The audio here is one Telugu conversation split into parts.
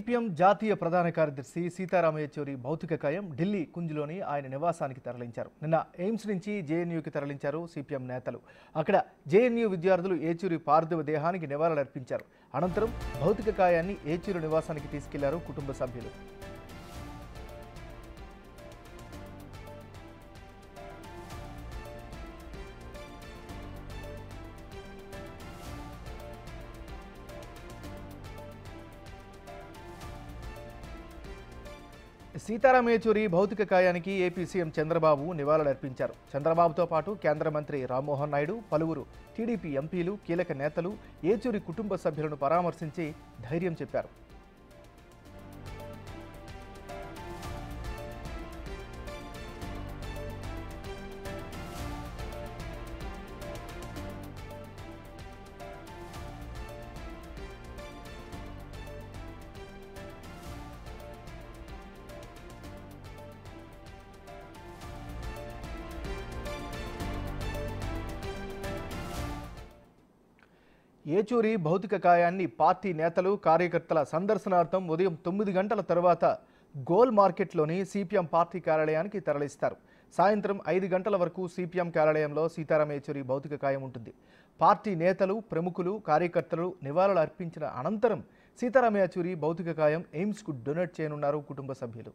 సిపిఎం జాతీయ ప్రధాన కార్యదర్శి సీతారాం యేచూరి భౌతిక కాయం ఢిల్లీ కుంజ్లోని ఆయన నివాసానికి తరలించారు. నిన్న ఎయిమ్స్ నుంచి జేఎన్యూకి తరలించారు సిపిఎం నేతలు. అక్కడ జేఎన్యూ విద్యార్థులు యేచూరి పార్థివ దేహానికి నివాళులర్పించారు. అనంతరం భౌతిక కాయాన్ని యేచూరి నివాసానికి తీసుకెళ్లారు కుటుంబ సభ్యులు. సీతారాం యేచూరి భౌతిక కాయానికి ఏపీ సీఎం చంద్రబాబు నివాళులర్పించారు. చంద్రబాబుతో పాటు కేంద్ర మంత్రి రామ్మోహన్ నాయుడు, పలువురు టీడీపీ ఎంపీలు, కీలక నేతలు యేచూరి కుటుంబ సభ్యులను పరామర్శించి ధైర్యం చెప్పారు. యేచూరి భౌతిక కాయాన్ని పార్టీ నేతలు, కార్యకర్తల సందర్శనార్థం ఉదయం 9 గంటల తర్వాత గోల్ మార్కెట్లోని సిపిఎం పార్టీ కార్యాలయానికి తరలిస్తారు. సాయంత్రం 5 గంటల వరకు సిపిఎం కార్యాలయంలో సీతారాం యేచూరి భౌతిక కాయం ఉంటుంది. పార్టీ నేతలు, ప్రముఖులు, కార్యకర్తలు నివాళులు అర్పించిన అనంతరం సీతారాం యేచూరి భౌతిక కాయం ఎయిమ్స్కు డొనేట్ చేయనున్నారు కుటుంబ సభ్యులు.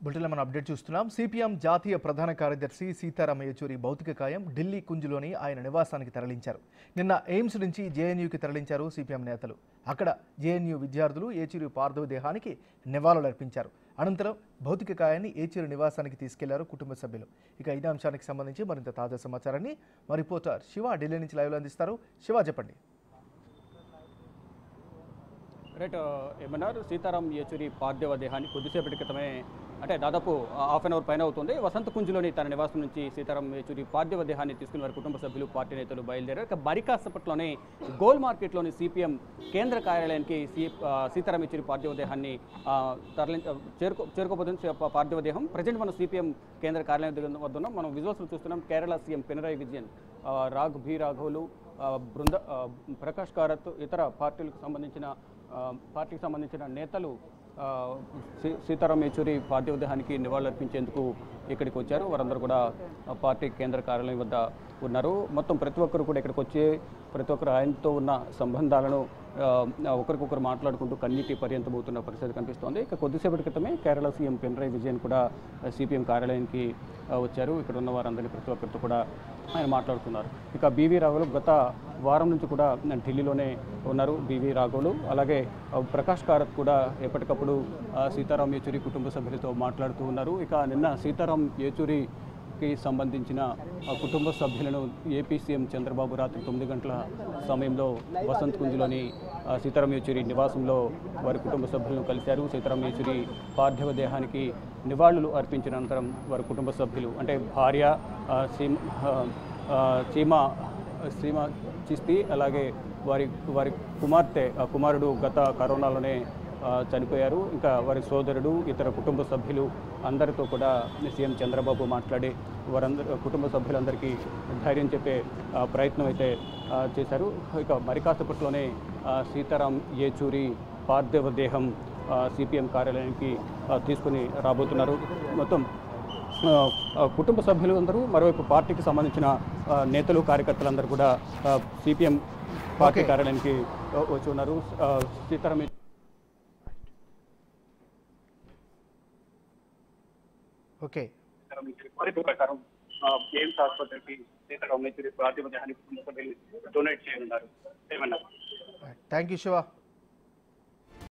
బులెటిన్లో మనం అప్డేట్ చూస్తున్నాం. సిపిఎం జాతీయ ప్రధాన కార్యదర్శి సీతారాం యేచూరి భౌతిక కాయం ఢిల్లీ కుంజ్లోని ఆయన నివాసానికి తరలించారు. నిన్న ఎయిమ్స్ నుంచి జేఎన్యూకి తరలించారు సిపిఎం నేతలు. అక్కడ జేఎన్యూ విద్యార్థులు యేచూరి పార్థివ దేహానికి నివాళులర్పించారు. అనంతరం భౌతిక కాయాన్ని యేచూరి నివాసానికి తీసుకెళ్లారు కుటుంబ సభ్యులు. ఇక ఇదే అంశానికి సంబంధించి మరింత తాజా సమాచారాన్ని మా రిపోర్టర్ శివ ఢిల్లీ నుంచి లైవ్లో అందిస్తారు. శివ, చెప్పండి. రైట్, ఏమన్నారు? సీతారాం యేచూరి పార్థివ దేహాన్ని కొద్దిసేపటి క్రితమే, అంటే దాదాపు హాఫ్ అన్ అవర్ పైన అవుతుంది, వసంత కుంజ్లోని తన నివాసం నుంచి సీతారాం యేచూరి పార్థివ దేహాన్ని తీసుకుని వారి కుటుంబ సభ్యులు, పార్టీ నేతలు బయలుదేరారు. ఇక మరికాసేపట్లోనే గోల్ మార్కెట్లోని సిపిఎం కేంద్ర కార్యాలయానికి సీతారాం యేచూరి పార్థివ దేహాన్ని చేరుకోబోతుంది. పార్థివ దేహం ప్రజెంట్ మనం సిపిఎం కేంద్ర కార్యాలయం వద్ద ఉన్నాం. మనం విజువల్స్ చూస్తున్నాం. కేరళ సీఎం పినరయి విజయన్, రాఘవులు, ప్రకాష్ కారత్, ఇతర పార్టీకి సంబంధించిన నేతలు సీతారాం యేచూరి పార్థివ దేహానికి నివాళులర్పించేందుకు ఇక్కడికి వచ్చారు. వారందరూ కూడా పార్టీ కేంద్ర కార్యాలయం వద్ద ఉన్నారు. మొత్తం ప్రతి ఒక్కరు కూడా ఇక్కడికి వచ్చి ప్రతి ఒక్కరు ఆయనతో ఉన్న సంబంధాలను ఒకరికొకరు మాట్లాడుకుంటూ కన్నీటి పర్యంతమవుతున్న పరిస్థితి కనిపిస్తోంది. ఇక కొద్దిసేపటి క్రితమే కేరళ సీఎం పినరయి విజయన్ కూడా సిపిఎం కార్యాలయానికి వచ్చారు. ఇక్కడ ఉన్న వారందరినీ ప్రతి ఒక్కరితో కూడా ఆయన మాట్లాడుతున్నారు. ఇక బీవీ రాఘవులు గత వారం నుంచి కూడా ఢిల్లీలోనే ఉన్నారు. బీవీ రాఘవులు, అలాగే ప్రకాష్ కారత్ కూడా ఎప్పటికప్పుడు సీతారాం యేచూరి కుటుంబ సభ్యులతో మాట్లాడుతూ ఉన్నారు. ఇక నిన్న సీతారాం యేచూరికి సంబంధించిన కుటుంబ సభ్యులను ఏపీ సీఎం చంద్రబాబు రాత్రి 9 గంటల సమయంలో వసంత్ కుంజ్లోని సీతారాం యేచూరి నివాసంలో వారి కుటుంబ సభ్యులను కలిశారు. సీతారాం యేచూరి పార్థివ దేహానికి నివాళులు అర్పించిన అనంతరం వారి కుటుంబ సభ్యులు, అంటే భార్య సీమ చిస్తి, అలాగే వారి కుమారుడు గత కరోనాలోనే చనిపోయారు. ఇంకా వారి సోదరుడు, ఇతర కుటుంబ సభ్యులు అందరితో కూడా సీఎం చంద్రబాబు మాట్లాడి కుటుంబ సభ్యులందరికీ ధైర్యం చెప్పే ప్రయత్నం అయితే చేశారు. ఇక మరికాసేపట్లోనే సీతారాం యేచూరి పార్థివ దేహం సిపిఎం కార్యాలయానికి తీసుకుని రాబోతున్నారు. మొత్తం కుటుంబ సభ్యులు అందరూ, మరోవైపు పార్టీకి సంబంధించిన నేతలు, కార్యకర్తలందరూ కూడా సిపిఎం పార్టీ కార్యాలయానికి వచ్చి ఉన్నారు. సీతారాం ప్రకారం ఎయిమ్స్ ఆసుపత్రికి సీతారాం యేచూరి పార్థివ దేహాన్ని డొనేట్ చేయనున్నారు. ఏమన్నారు? Thank you Shiva.